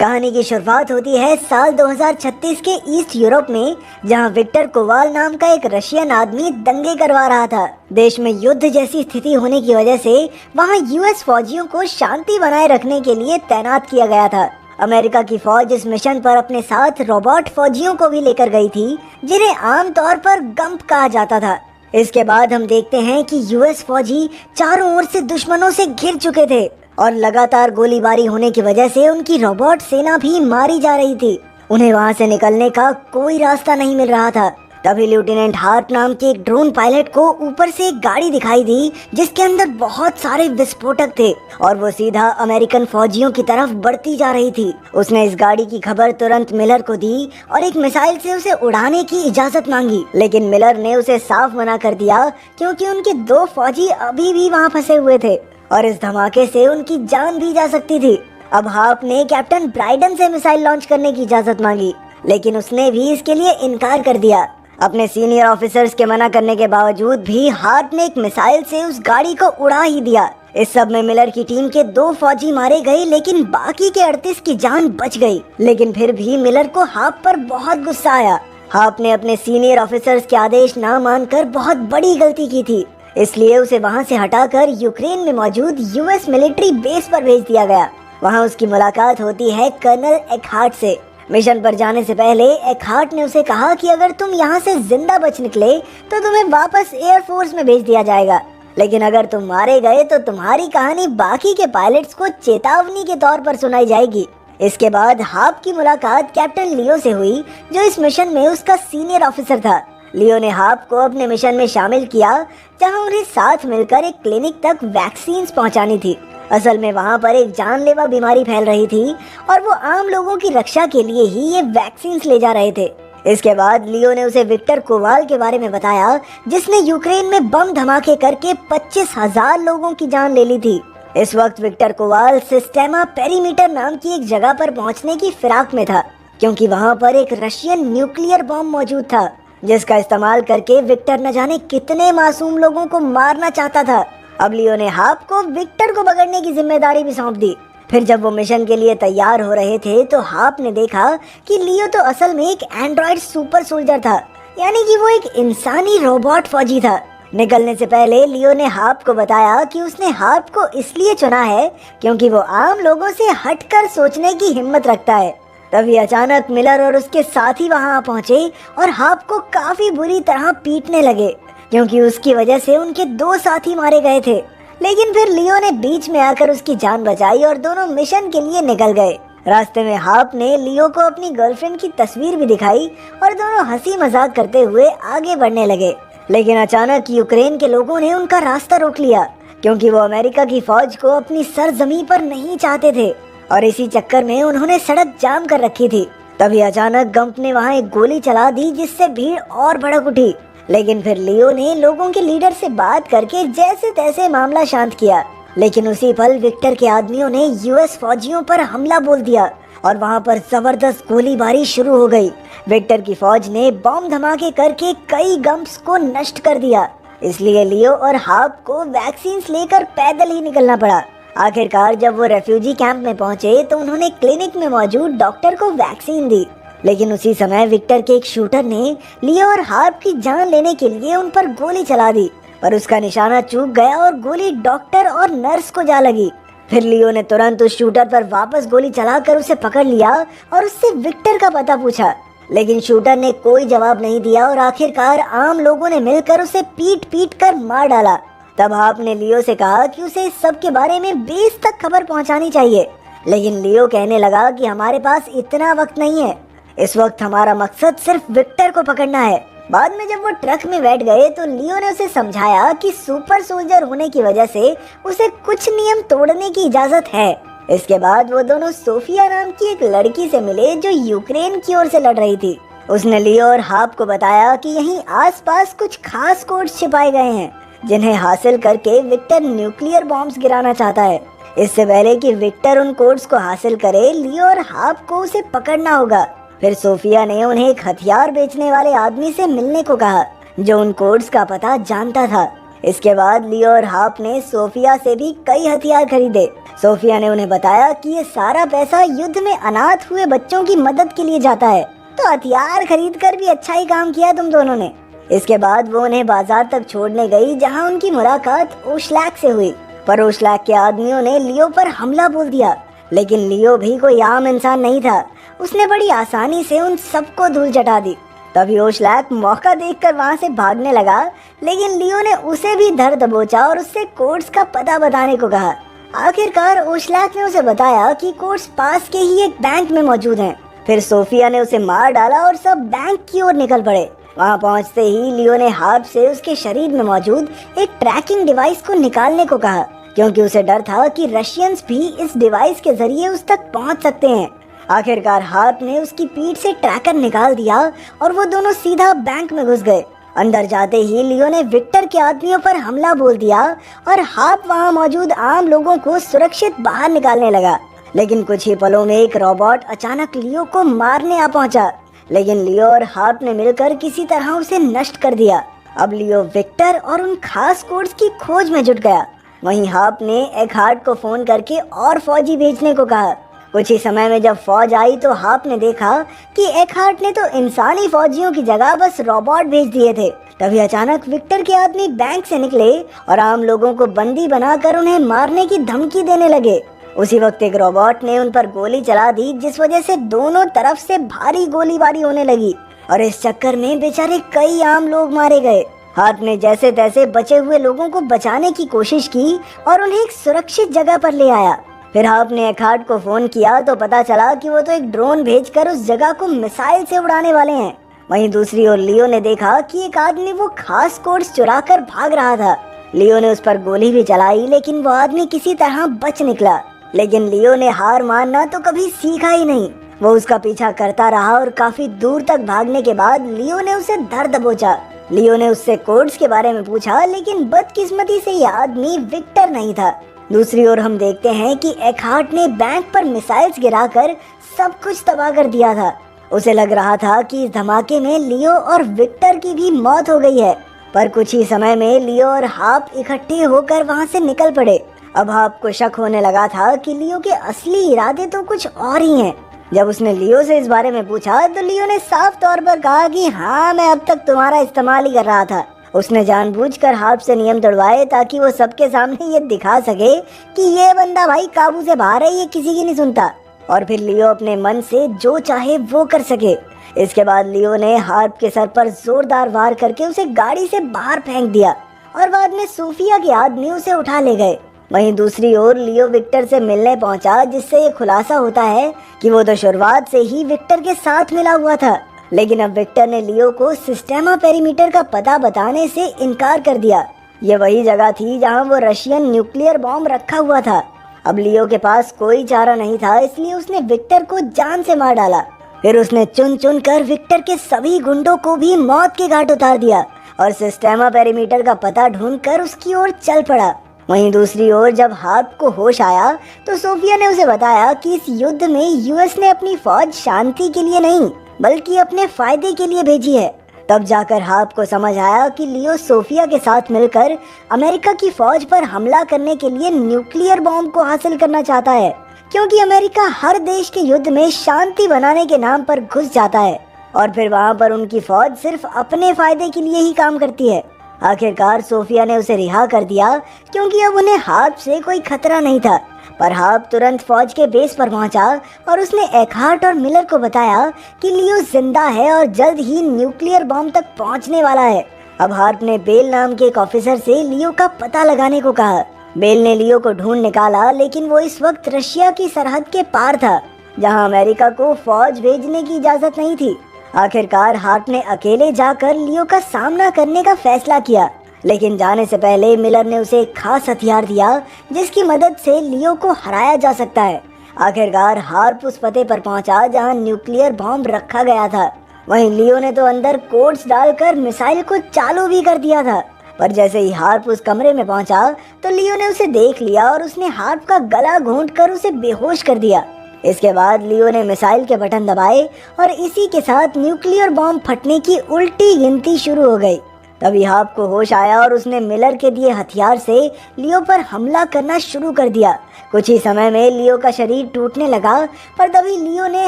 कहानी की शुरुआत होती है साल 2036 के ईस्ट यूरोप में, जहां विक्टर कोवाल नाम का एक रशियन आदमी दंगे करवा रहा था। देश में युद्ध जैसी स्थिति होने की वजह से वहां यूएस फौजियों को शांति बनाए रखने के लिए तैनात किया गया था। अमेरिका की फौज इस मिशन पर अपने साथ रोबोट फौजियों को भी लेकर गई थी, जिन्हें आमतौर पर गंप कहा जाता था। इसके बाद हम देखते हैं कि यूएस फौजी चारों ओर से दुश्मनों से घिर चुके थे और लगातार गोलीबारी होने की वजह से उनकी रोबोट सेना भी मारी जा रही थी। उन्हें वहां से निकलने का कोई रास्ता नहीं मिल रहा था। तभी लेफ्टिनेंट हार्ट नाम के एक ड्रोन पायलट को ऊपर से एक गाड़ी दिखाई दी, जिसके अंदर बहुत सारे विस्फोटक थे और वो सीधा अमेरिकन फौजियों की तरफ बढ़ती जा रही थी। उसने इस गाड़ी की खबर तुरंत मिलर को दी और एक मिसाइल से उसे उड़ाने की इजाजत मांगी, लेकिन मिलर ने उसे साफ मना कर दिया क्योंकि उनके 2 फौजी अभी भी वहाँ फंसे हुए थे और इस धमाके से उनकी जान भी जा सकती थी। अब हार्प ने कैप्टन ब्राइडन से मिसाइल लॉन्च करने की इजाजत मांगी, लेकिन उसने भी इसके लिए इनकार कर दिया। अपने सीनियर ऑफिसर्स के मना करने के बावजूद भी हार्प ने एक मिसाइल से उस गाड़ी को उड़ा ही दिया। इस सब में मिलर की टीम के 2 फौजी मारे गए, लेकिन बाकी के 38 की जान बच गई। लेकिन फिर भी मिलर को हार्प पर बहुत गुस्सा आया। हार्प ने अपने सीनियर ऑफिसर्स के आदेश ना मानकर बहुत बड़ी गलती की थी, इसलिए उसे वहां से हटाकर यूक्रेन में मौजूद यूएस मिलिट्री बेस पर भेज दिया गया। वहां उसकी मुलाकात होती है कर्नल एकहार्ट से। मिशन पर जाने से पहले एकहार्ट ने उसे कहा कि अगर तुम यहाँ से जिंदा बच निकले तो तुम्हें वापस एयरफोर्स में भेज दिया जाएगा, लेकिन अगर तुम मारे गए तो तुम्हारी कहानी बाकी के पायलट्स को चेतावनी के तौर पर सुनाई जाएगी। इसके बाद हार्प की मुलाकात कैप्टन लियो से हुई, जो इस मिशन में उसका सीनियर ऑफिसर था। लियो ने हार्प को अपने मिशन में शामिल किया, जहां उन्हें साथ मिलकर एक क्लिनिक तक वैक्सीन्स पहुंचानी थी। असल में वहां पर एक जानलेवा बीमारी फैल रही थी और वो आम लोगों की रक्षा के लिए ही ये वैक्सीन्स ले जा रहे थे। इसके बाद लियो ने उसे विक्टर कोवाल के बारे में बताया, जिसने यूक्रेन में बम धमाके करके 25,000 लोगों की जान ले ली थी। इस वक्त विक्टर कोवाल सिस्टेमा पेरीमीटर नाम की एक जगह पर पहुंचने की फिराक में था, क्योंकि वहां पर एक रशियन न्यूक्लियर बम मौजूद था, जिसका इस्तेमाल करके विक्टर न जाने कितने मासूम लोगों को मारना चाहता था। अब लियो ने हार्प को विक्टर को पकड़ने की जिम्मेदारी भी सौंप दी। फिर जब वो मिशन के लिए तैयार हो रहे थे तो हार्प ने देखा कि लियो तो असल में एक एंड्रॉइड सुपर सोल्जर था, यानी कि वो एक इंसानी रोबोट फौजी था। निकलने से पहले लियो ने हार्प को बताया कि उसने हार्प को इसलिए चुना है क्योंकि वो आम लोगों से हटकर सोचने की हिम्मत रखता है। तभी अचानक मिलर और उसके साथी वहां पहुंचे और हार्प को काफी बुरी तरह पीटने लगे, क्योंकि उसकी वजह से उनके 2 साथी मारे गए थे। लेकिन फिर लियो ने बीच में आकर उसकी जान बचाई और दोनों मिशन के लिए निकल गए। रास्ते में हार्प ने लियो को अपनी गर्लफ्रेंड की तस्वीर भी दिखाई और दोनों हंसी मजाक करते हुए आगे बढ़ने लगे। लेकिन अचानक यूक्रेन के लोगों ने उनका रास्ता रोक लिया, क्योंकि वो अमेरिका की फौज को अपनी सरजमीं पर नहीं चाहते थे और इसी चक्कर में उन्होंने सड़क जाम कर रखी थी। तभी अचानक गंप ने वहाँ एक गोली चला दी, जिससे भीड़ और भड़क उठी। लेकिन फिर लियो ने लोगों के लीडर से बात करके जैसे तैसे मामला शांत किया। लेकिन उसी पल विक्टर के आदमियों ने यूएस फौजियों पर हमला बोल दिया और वहां पर जबरदस्त गोलीबारी शुरू हो गई। विक्टर की फौज ने बम धमाके करके कई गंप्स को नष्ट कर दिया, इसलिए लियो और हार्प को वैक्सीन्स लेकर पैदल ही निकलना पड़ा। आखिरकार जब वो रेफ्यूजी कैंप में पहुंचे तो उन्होंने क्लिनिक में मौजूद डॉक्टर को वैक्सीन दी। लेकिन उसी समय विक्टर के एक शूटर ने लियो और हार्प की जान लेने के लिए उन पर गोली चला दी, पर उसका निशाना चूक गया और गोली डॉक्टर और नर्स को जा लगी। फिर लियो ने तुरंत उस शूटर पर वापस गोली चलाकर उसे पकड़ लिया और उससे विक्टर का पता पूछा, लेकिन शूटर ने कोई जवाब नहीं दिया और आखिरकार आम लोगों ने मिलकर उसे पीट पीट कर मार डाला। तब हार्प ने लियो से कहा कि उसे इस सब के बारे में बेस तक खबर पहुंचानी चाहिए, लेकिन लियो कहने लगा कि हमारे पास इतना वक्त नहीं है, इस वक्त हमारा मकसद सिर्फ विक्टर को पकड़ना है। बाद में जब वो ट्रक में बैठ गए तो लियो ने उसे समझाया कि सुपर सोल्जर होने की वजह से उसे कुछ नियम तोड़ने की इजाजत है। इसके बाद वो दोनों सोफिया नाम की एक लड़की से मिले, जो यूक्रेन की ओर से लड़ रही थी। उसने लियो और हार्प को बताया कि यहीं आसपास कुछ खास कोड्स छिपाए गए हैं, जिन्हें हासिल करके विक्टर न्यूक्लियर बॉम्ब्स गिराना चाहता है। इससे पहले कि विक्टर उन कोड्स को हासिल करे, लियो और हार्प को उसे पकड़ना होगा। फिर सोफिया ने उन्हें एक हथियार बेचने वाले आदमी से मिलने को कहा, जो उन कोड्स का पता जानता था। इसके बाद लियो और हार्प ने सोफिया से भी कई हथियार खरीदे। सोफिया ने उन्हें बताया कि ये सारा पैसा युद्ध में अनाथ हुए बच्चों की मदद के लिए जाता है, तो हथियार खरीद कर भी अच्छा ही काम किया तुम दोनों ने। इसके बाद वो उन्हें बाजार तक छोड़ने गई, जहाँ उनकी मुलाकात ओशलैक से हुई। पर ओशलैक के आदमियों ने लियो पर हमला बोल दिया, लेकिन लियो भी कोई आम इंसान नहीं था। उसने बड़ी आसानी से उन सबको धूल चटा दी। तभी ओशलैक मौका देखकर वहां से भागने लगा, लेकिन लियो ने उसे भी धर दबोचा और उससे कोड्स का पता बताने को कहा। आखिरकार ओशलैक ने उसे बताया कि कोड्स पास के ही एक बैंक में मौजूद हैं। फिर सोफिया ने उसे मार डाला और सब बैंक की ओर निकल पड़े। वहां पहुंचते ही लियो ने हार्प से उसके शरीर में मौजूद एक ट्रैकिंग डिवाइस को निकालने को कहा, क्योंकि उसे डर था कि रशियंस भी इस डिवाइस के जरिए उस तक पहुंच सकते हैं। आखिरकार हार्प ने उसकी पीठ से ट्रैकर निकाल दिया और वो दोनों सीधा बैंक में घुस गए। अंदर जाते ही लियो ने विक्टर के आदमियों पर हमला बोल दिया और हार्प वहां मौजूद आम लोगों को सुरक्षित बाहर निकालने लगा। लेकिन कुछ ही पलों में एक रोबोट अचानक लियो को मारने आ पहुंचा, लेकिन लियो और हार्प ने मिलकर किसी तरह उसे नष्ट कर दिया। अब लियो विक्टर और उन खास कोड्स की खोज में जुट गया। वहीं हार्प ने एकहार्ट को फोन करके और फौजी भेजने को कहा। कुछ ही समय में जब फौज आई तो हार्प ने देखा कि एकहार्ट ने तो इंसानी फौजियों की जगह बस रोबोट भेज दिए थे। तभी अचानक विक्टर के आदमी बैंक से निकले और आम लोगों को बंदी बनाकर उन्हें मारने की धमकी देने लगे। उसी वक्त एक रोबोट ने उन पर गोली चला दी, जिस वजह से दोनों तरफ से भारी गोलीबारी होने लगी और इस चक्कर में बेचारे कई आम लोग मारे गए। हार्प ने जैसे तैसे बचे हुए लोगों को बचाने की कोशिश की और उन्हें एक सुरक्षित जगह पर ले आया। फिर हार्प ने एकहार्ट को फोन किया तो पता चला कि वो तो एक ड्रोन भेजकर उस जगह को मिसाइल से उड़ाने वाले हैं। वहीं दूसरी ओर लियो ने देखा कि एक आदमी वो खास कोड्स चुराकर भाग रहा था। लियो ने उस पर गोली भी चलाई, लेकिन वो आदमी किसी तरह बच निकला। लेकिन लियो ने हार मानना तो कभी सीखा ही नहीं। वो उसका पीछा करता रहा और काफी दूर तक भागने के बाद लियो ने उसे धर दबोचा। लियो ने उससे कोड्स के बारे में पूछा, लेकिन बदकिस्मती से ये आदमी विक्टर नहीं था। दूसरी ओर हम देखते हैं कि एकहार्ट ने बैंक पर मिसाइल्स गिराकर सब कुछ तबाह कर दिया था। उसे लग रहा था कि इस धमाके में लियो और विक्टर की भी मौत हो गई है। पर कुछ ही समय में लियो और हार्प इकट्ठे होकर वहां से निकल पड़े। अब हार्प को शक होने लगा था कि लियो के असली इरादे तो कुछ और ही हैं। जब उसने लियो से इस बारे में पूछा तो लियो ने साफ तौर पर कहा कि हाँ, मैं अब तक तुम्हारा इस्तेमाल ही कर रहा था। उसने जानबूझकर हार्प से नियम तोड़वाए ताकि वो सबके सामने ये दिखा सके कि ये बंदा भाई काबू से बाहर है, ये किसी की नहीं सुनता, और फिर लियो अपने मन से जो चाहे वो कर सके। इसके बाद लियो ने हार्प के सर पर जोरदार वार करके उसे गाड़ी से बाहर फेंक दिया और बाद में सोफिया के आदमी उसे उठा ले गए। वहीं दूसरी ओर लियो विक्टर से मिलने पहुंचा, जिससे ये खुलासा होता है कि वो तो शुरुआत से ही विक्टर के साथ मिला हुआ था। लेकिन अब विक्टर ने लियो को सिस्टेमा पेरीमीटर का पता बताने से इनकार कर दिया। ये वही जगह थी जहां वो रशियन न्यूक्लियर बॉम्ब रखा हुआ था। अब लियो के पास कोई चारा नहीं था, इसलिए उसने विक्टर को जान से मार डाला। फिर उसने चुन चुन कर विक्टर के सभी गुंडों को भी मौत के घाट उतार दिया और सिस्टेमा पेरीमीटर का पता ढूंढकर उसकी ओर चल पड़ा। वहीं दूसरी ओर जब हार्प को होश आया तो सोफिया ने उसे बताया कि इस युद्ध में यूएस ने अपनी फौज शांति के लिए नहीं बल्कि अपने फायदे के लिए भेजी है। तब जाकर हार्प को समझ आया कि लियो सोफिया के साथ मिलकर अमेरिका की फौज पर हमला करने के लिए न्यूक्लियर बॉम्ब को हासिल करना चाहता है, क्योंकि अमेरिका हर देश के युद्ध में शांति बनाने के नाम पर घुस जाता है और फिर वहां पर उनकी फौज सिर्फ अपने फायदे के लिए ही काम करती है। आखिरकार सोफिया ने उसे रिहा कर दिया, क्योंकि अब उन्हें हार्प से कोई खतरा नहीं था। पर हार्प तुरंत फौज के बेस पर पहुंचा और उसने एकहार्ट और मिलर को बताया कि लियो जिंदा है और जल्द ही न्यूक्लियर बॉम्ब तक पहुंचने वाला है। अब हार्प ने बेल नाम के एक ऑफिसर से लियो का पता लगाने को कहा। बेल ने लियो को ढूंढ निकाला, लेकिन वो इस वक्त रशिया की सरहद के पार था, जहां अमेरिका को फौज भेजने की इजाजत नहीं थी। आखिरकार हार्प ने अकेले जाकर लियो का सामना करने का फैसला किया, लेकिन जाने से पहले मिलर ने उसे एक खास हथियार दिया जिसकी मदद से लियो को हराया जा सकता है। आखिरकार हार्प उस पते पर पहुंचा जहां न्यूक्लियर बॉम्ब रखा गया था। वहीं लियो ने तो अंदर कोड्स डालकर मिसाइल को चालू भी कर दिया था, पर जैसे ही हार्प उस कमरे में पहुंचा तो लियो ने उसे देख लिया और उसने हार्प का गला घोंटकर उसे बेहोश कर दिया। इसके बाद लियो ने मिसाइल के बटन दबाए और इसी के साथ न्यूक्लियर बॉम्ब फटने की उल्टी गिनती शुरू हो गई। तभी हाप को होश आया और उसने मिलर के दिए हथियार से लियो पर हमला करना शुरू कर दिया। कुछ ही समय में लियो का शरीर टूटने लगा, पर तभी लियो ने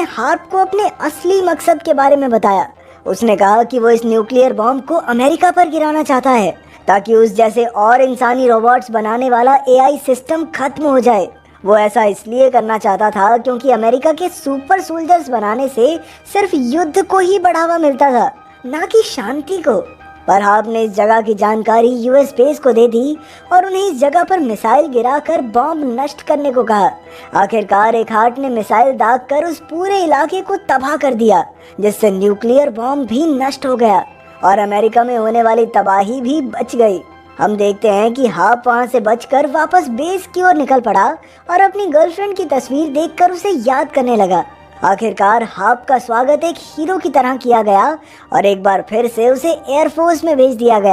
हाप को अपने असली मकसद के बारे में बताया। उसने कहा कि वो इस न्यूक्लियर बॉम्ब को अमेरिका पर गिराना चाहता है ताकि उस जैसे और इंसानी रोबोट्स बनाने वाला एआई सिस्टम खत्म हो जाए। वो ऐसा इसलिए करना चाहता था क्योंकि अमेरिका के सुपर सोल्जर्स बनाने से सिर्फ युद्ध को ही बढ़ावा मिलता था, ना कि शांति को। पर हाप ने इस जगह की जानकारी यूएस बेस को दे दी और उन्हें इस जगह पर मिसाइल गिराकर बॉम्ब नष्ट करने को कहा। आखिरकार एक हार्ट ने मिसाइल दागकर उस पूरे इलाके को तबाह कर दिया, जिससे न्यूक्लियर बॉम्ब भी नष्ट हो गया और अमेरिका में होने वाली तबाही भी बच गई। हम देखते हैं कि हाप वहां से बचकर वापस बेस की ओर निकल पड़ा और अपनी गर्लफ्रेंड की तस्वीर देखकर उसे याद करने लगा। आखिरकार हाप का स्वागत एक हीरो की तरह किया गया और एक बार फिर से उसे एयरफोर्स में भेज दिया गया।